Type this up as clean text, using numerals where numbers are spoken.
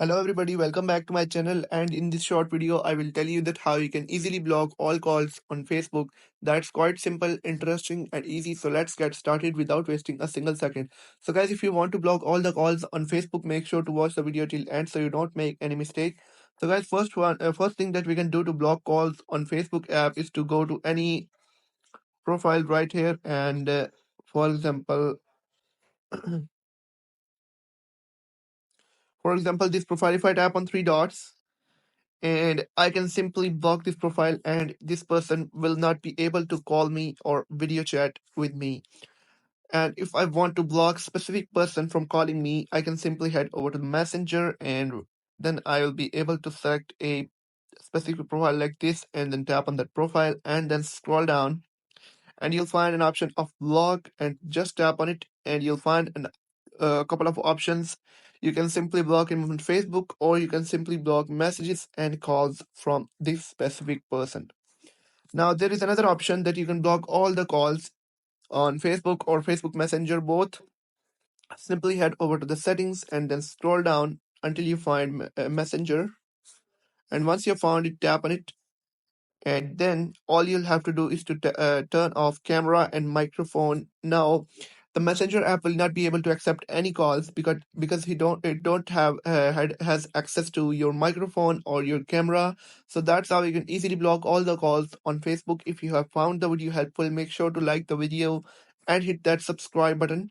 Hello everybody, welcome back to my channel, and in this short video I will tell you that how you can easily block all calls on Facebook. That's quite simple, interesting and easy, so let's get started without wasting a single second. So guys, if you want to block all the calls on Facebook, make sure to watch the video till end so you don't make any mistake. So guys, first thing that we can do to block calls on Facebook app is to go to any profile right here and for example this profile, if I tap on three dots and I can simply block this profile and this person will not be able to call me or video chat with me. And if I want to block specific person from calling me, I can simply head over to the messenger and then I will be able to select a specific profile like this and then tap on that profile and then scroll down and you'll find an option of block and just tap on it and you'll find a couple of options. You can simply block him on Facebook or you can simply block messages and calls from this specific person. Now there is another option that you can block all the calls on Facebook or Facebook Messenger both. Simply head over to the settings and then scroll down until you find Messenger, and once you found it, tap on it, and then all you'll have to do is to turn off camera and microphone. Now the messenger app will not be able to accept any calls because he don't it don't have has access to your microphone or your camera. So that's how you can easily block all the calls on Facebook. If you have found the video helpful, make sure to like the video and hit that subscribe button